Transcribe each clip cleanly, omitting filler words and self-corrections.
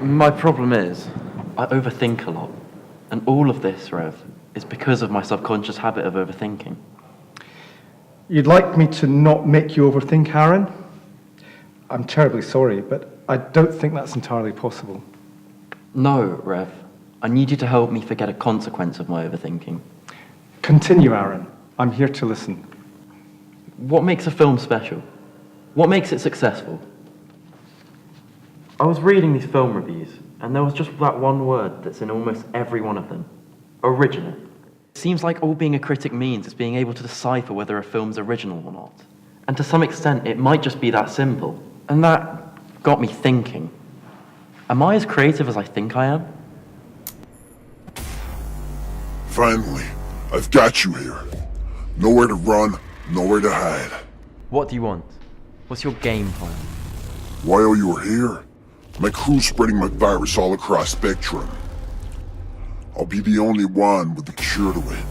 My problem is, I overthink a lot. And all of this, Rev, is because of my subconscious habit of overthinking. You'd like me to not make you overthink, Aaron? I'm terribly sorry, but I don't think that's entirely possible. No, Rev. I need you to help me forget a consequence of my overthinking. Continue, Aaron. I'm here to listen. What makes a film special? What makes it successful? I was reading these film reviews, and there was just that one word that's in almost every one of them. Original. It seems like all being a critic means is being able to decipher whether a film's original or not. And to some extent, it might just be that simple. And that got me thinking. Am I as creative as I think I am? Finally, I've got you here. Nowhere to run, nowhere to hide. What do you want? What's your game plan? While you were here, my crew's spreading my virus all across Spectrum. I'll be the only one with the cure to it.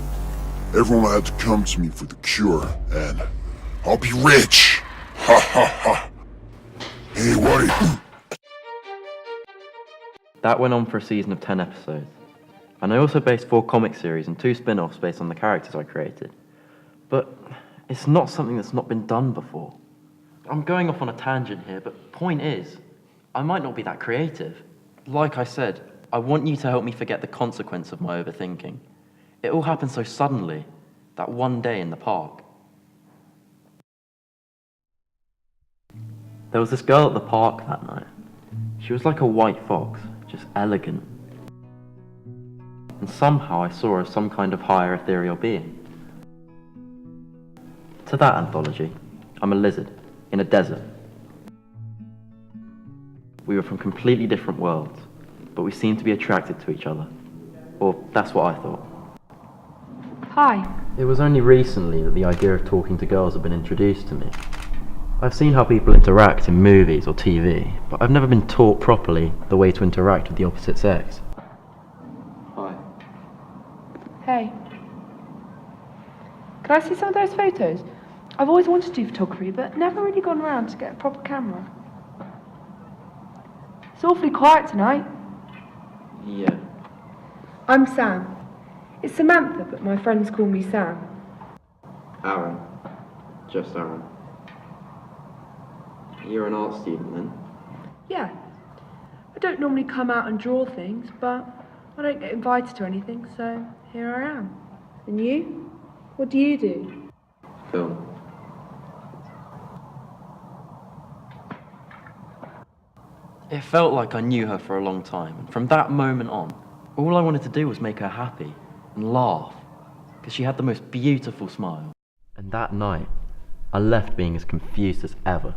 Everyone will have to come to me for the cure, and I'll be rich! Ha ha ha! Hey, wait! That went on for a season of 10 episodes. And I also based 4 comic series and 2 spin-offs based on the characters I created. But it's not something that's not been done before. I'm going off on a tangent here, but point is, I might not be that creative. Like I said, I want you to help me forget the consequence of my overthinking. It all happened so suddenly, that one day in the park. There was this girl at the park that night. She was like a white fox, just elegant. And somehow I saw her as some kind of higher ethereal being. To that anthology, I'm a lizard, in a desert. We were from completely different worlds, but we seemed to be attracted to each other. Or that's what I thought. Hi. It was only recently that the idea of talking to girls had been introduced to me. I've seen how people interact in movies or TV, but I've never been taught properly the way to interact with the opposite sex. Hi. Hey. Can I see some of those photos? I've always wanted to do photography, but never really gone around to get a proper camera. It's awfully quiet tonight. Yeah. I'm Sam. It's Samantha, but my friends call me Sam. Aaron. Just Aaron. You're an art student then? Yeah. I don't normally come out and draw things, but I don't get invited to anything, so here I am. And you? What do you do? Film. It felt like I knew her for a long time, and from that moment on, all I wanted to do was make her happy and laugh, because she had the most beautiful smile. And that night, I left being as confused as ever.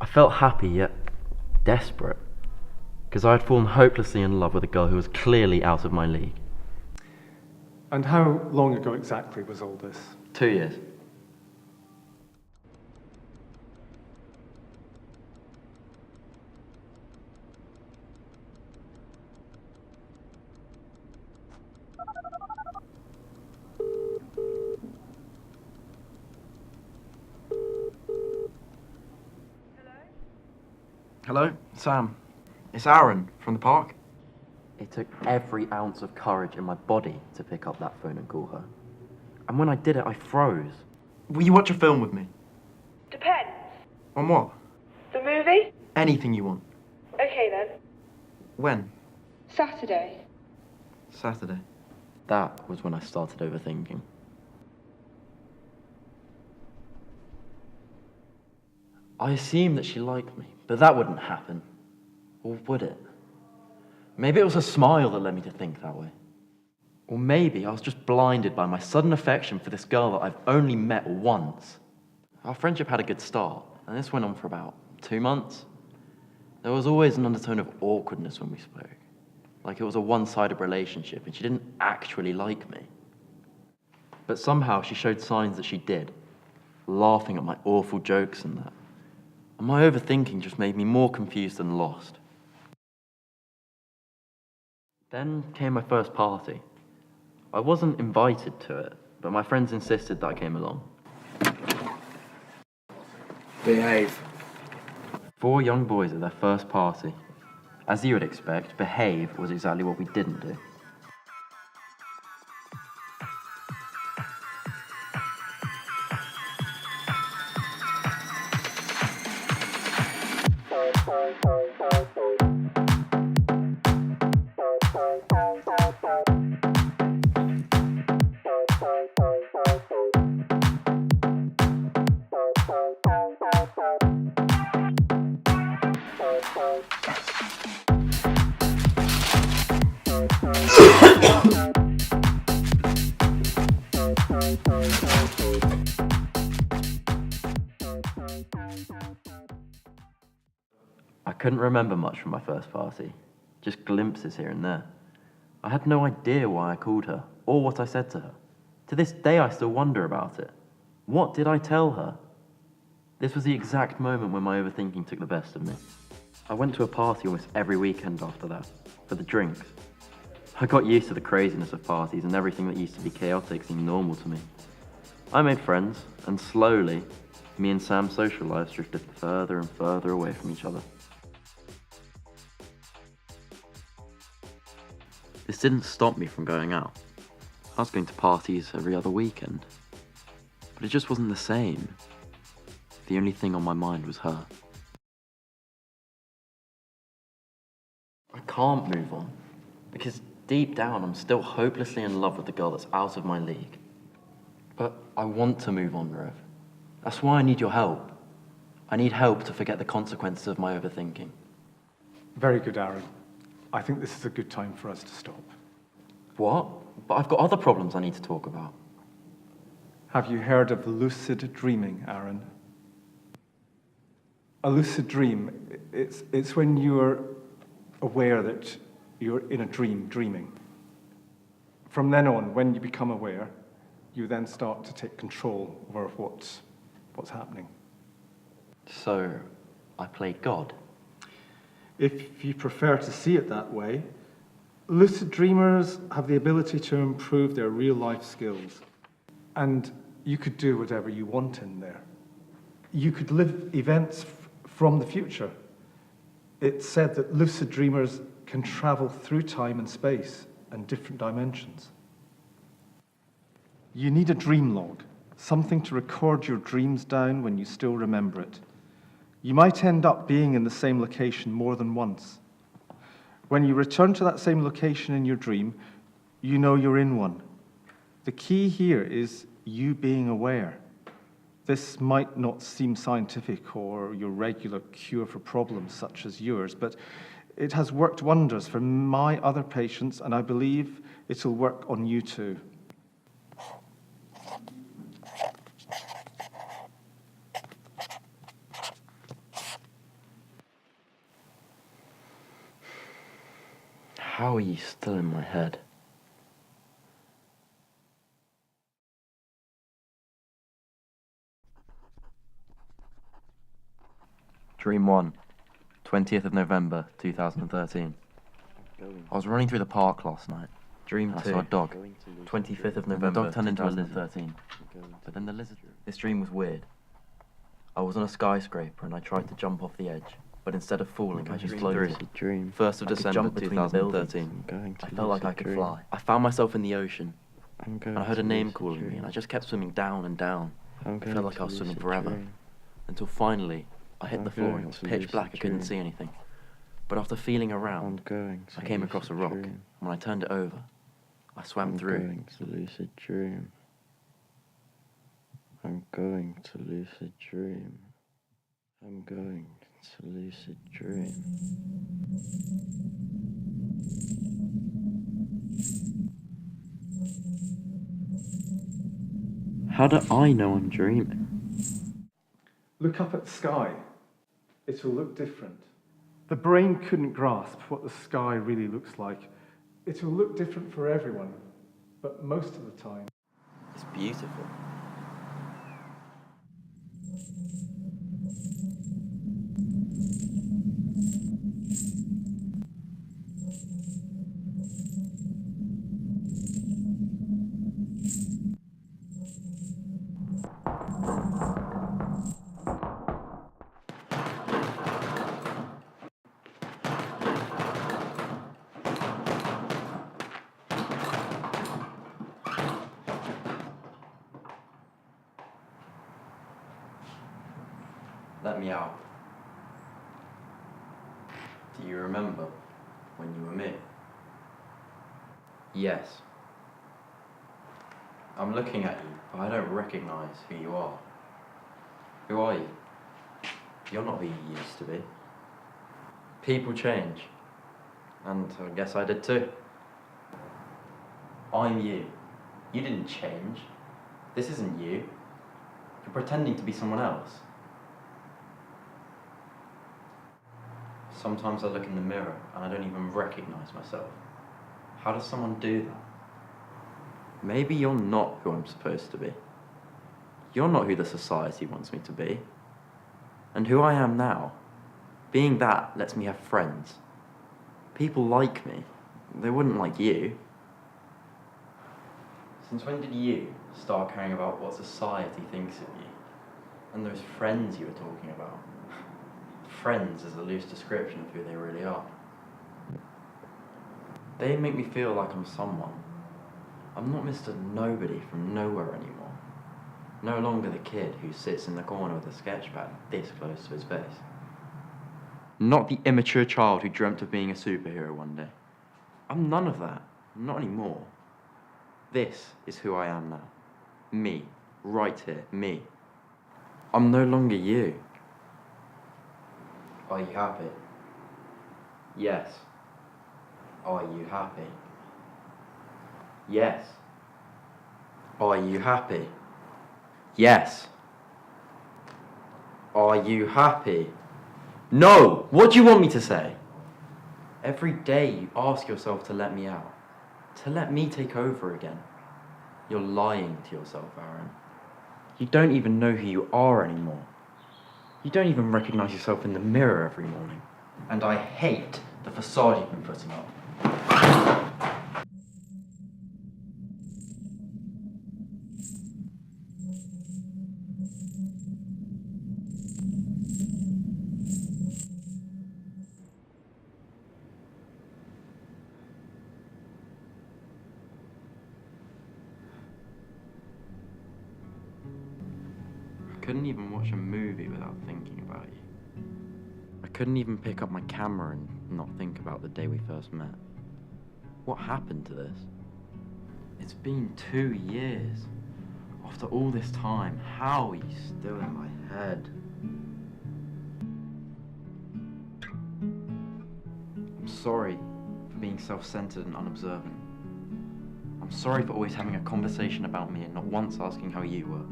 I felt happy yet desperate, because I had fallen hopelessly in love with a girl who was clearly out of my league. And how long ago exactly was all this? 2 years. Hello, Sam. It's Aaron from the park. It took every ounce of courage in my body to pick up that phone and call her. And when I did it, I froze. Will you watch a film with me? Depends. On what? The movie? Anything you want. Okay then. When? Saturday. Saturday. That was when I started overthinking. I assumed that she liked me, but that wouldn't happen. Or would it? Maybe it was a smile that led me to think that way. Or maybe I was just blinded by my sudden affection for this girl that I've only met once. Our friendship had a good start, and this went on for about 2 months. There was always an undertone of awkwardness when we spoke, like it was a one-sided relationship and she didn't actually like me. But somehow she showed signs that she did, laughing at my awful jokes and that. And my overthinking just made me more confused and lost. Then came my first party. I wasn't invited to it, but my friends insisted that I came along. Behave. 4 young boys at their first party. As you would expect, behave was exactly what we didn't do. I couldn't remember much from my first party, just glimpses here and there. I had no idea why I called her, or what I said to her. To this day I still wonder about it. What did I tell her? This was the exact moment when my overthinking took the best of me. I went to a party almost every weekend after that, for the drinks. I got used to the craziness of parties, and everything that used to be chaotic seemed normal to me. I made friends, and slowly, me and Sam's social lives drifted further and further away from each other. This didn't stop me from going out. I was going to parties every other weekend. But it just wasn't the same. The only thing on my mind was her. I can't move on, because deep down I'm still hopelessly in love with the girl that's out of my league. But I want to move on, Rev. That's why I need your help. I need help to forget the consequences of my overthinking. Very good, Aaron. I think this is a good time for us to stop. What? But I've got other problems I need to talk about. Have you heard of lucid dreaming, Aaron? A lucid dream, it's when you're aware that you're in a dream, dreaming. From then on, when you become aware, you then start to take control over what's happening. So, I played God. If you prefer to see it that way, lucid dreamers have the ability to improve their real-life skills. And you could do whatever you want in there. You could live events from the future. It's said that lucid dreamers can travel through time and space and different dimensions. You need a dream log, something to record your dreams down when you still remember it. You might end up being in the same location more than once. When you return to that same location in your dream, you know you're in one. The key here is you being aware. This might not seem scientific or your regular cure for problems such as yours, but it has worked wonders for my other patients, and I believe it'll work on you too. How are you still in my head? Dream 1, 20th of November, 2013. I was running through the park last night. Dream 2, I saw a dog, 25th of November, the dog turned into a lizard. But then the lizard... This dream was weird. I was on a skyscraper and I tried to jump off the edge, but instead of falling, I just floated. 1st of December, 2013. I felt like I could fly. I found myself in the ocean, and I heard a name calling me, and I just kept swimming down and down. I felt like I was swimming forever, until finally, I hit the floor and it was pitch black, I couldn't see anything. But after feeling around, I came across a rock, and when I turned it over, I swam through. I'm going to lucid dream. I'm going to lucid dream. I'm going to lucid dream. How do I know I'm dreaming? Look up at the sky. It will look different. The brain couldn't grasp what the sky really looks like. It will look different for everyone, but most of the time, It's beautiful. Let me out. Do you remember when you were me? Yes. I'm looking at you, but I don't recognize who you are. Who are you? You're not who you used to be. People change. And I guess I did too. I'm you. You didn't change. This isn't you. You're pretending to be someone else. Sometimes I look in the mirror and I don't even recognize myself. How does someone do that? Maybe you're not who I'm supposed to be. You're not who the society wants me to be. And who I am now, being that lets me have friends. People like me. They wouldn't like you. Since when did you start caring about what society thinks of you? And those friends you were talking about? Friends is a loose description of who they really are. They make me feel like I'm someone. I'm not Mr. Nobody from nowhere anymore. No longer the kid who sits in the corner with a sketch pad this close to his face. Not the immature child who dreamt of being a superhero one day. I'm none of that. Not anymore. This is who I am now. Me. Right here. Me. I'm no longer you. Are you happy? Yes. Are you happy? Yes. Are you happy? Yes. Are you happy? No! What do you want me to say? Every day you ask yourself to let me out. To let me take over again. You're lying to yourself, Aaron. You don't even know who you are anymore. You don't even recognize yourself in the mirror every morning. And I hate the facade you've been putting up. I couldn't even watch a movie without thinking about you. I couldn't even pick up my camera and not think about the day we first met. What happened to this? It's been 2 years. After all this time, how are you still in my head? I'm sorry for being self-centered and unobservant. I'm sorry for always having a conversation about me and not once asking how you were.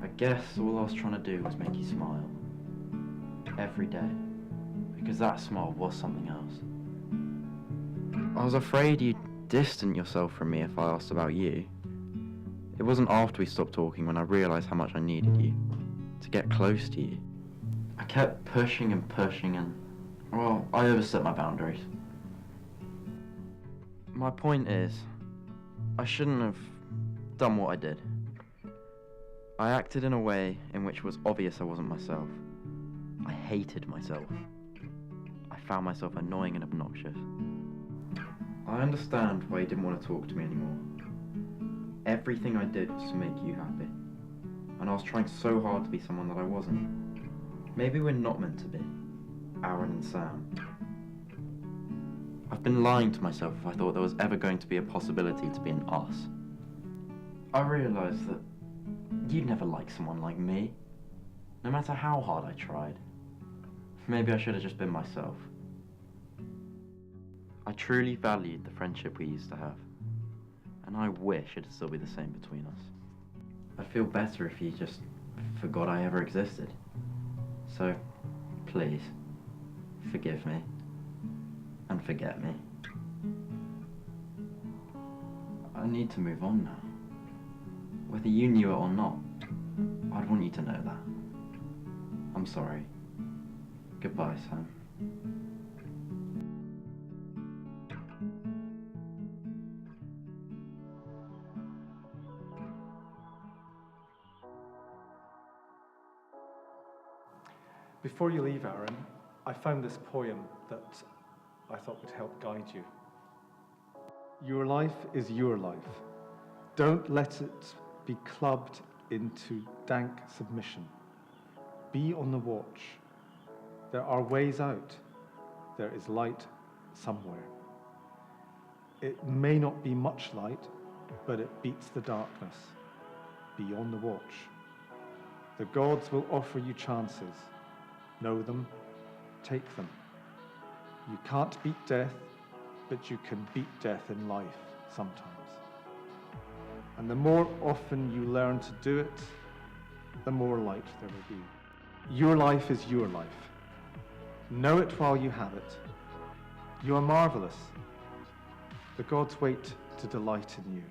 I guess all I was trying to do was make you smile. Every day. Because that smile was something else. I was afraid you'd distant yourself from me if I asked about you. It wasn't after we stopped talking when I realized how much I needed you. To get close to you. I kept pushing and pushing and, well, I overstepped my boundaries. My point is, I shouldn't have done what I did. I acted in a way in which it was obvious I wasn't myself. I hated myself. I found myself annoying and obnoxious. I understand why you didn't want to talk to me anymore. Everything I did was to make you happy. And I was trying so hard to be someone that I wasn't. Maybe we're not meant to be. Aaron and Sam. I've been lying to myself if I thought there was ever going to be a possibility to be an us. I realised that you'd never like someone like me, no matter how hard I tried. Maybe I should have just been myself. I truly valued the friendship we used to have, and I wish it'd still be the same between us. I'd feel better if you just forgot I ever existed. So, please, forgive me, and forget me. I need to move on now. Whether you knew it or not, I'd want you to know that. I'm sorry. Goodbye, Sam. Before you leave, Aaron, I found this poem that I thought would help guide you. Your life is your life. Don't let it be clubbed into dank submission. Be on the watch. There are ways out. There is light somewhere. It may not be much light, but it beats the darkness. Be on the watch. The gods will offer you chances. Know them, take them. You can't beat death, but you can beat death in life sometimes. And the more often you learn to do it, the more light there will be. Your life is your life. Know it while you have it. You are marvelous. The gods wait to delight in you.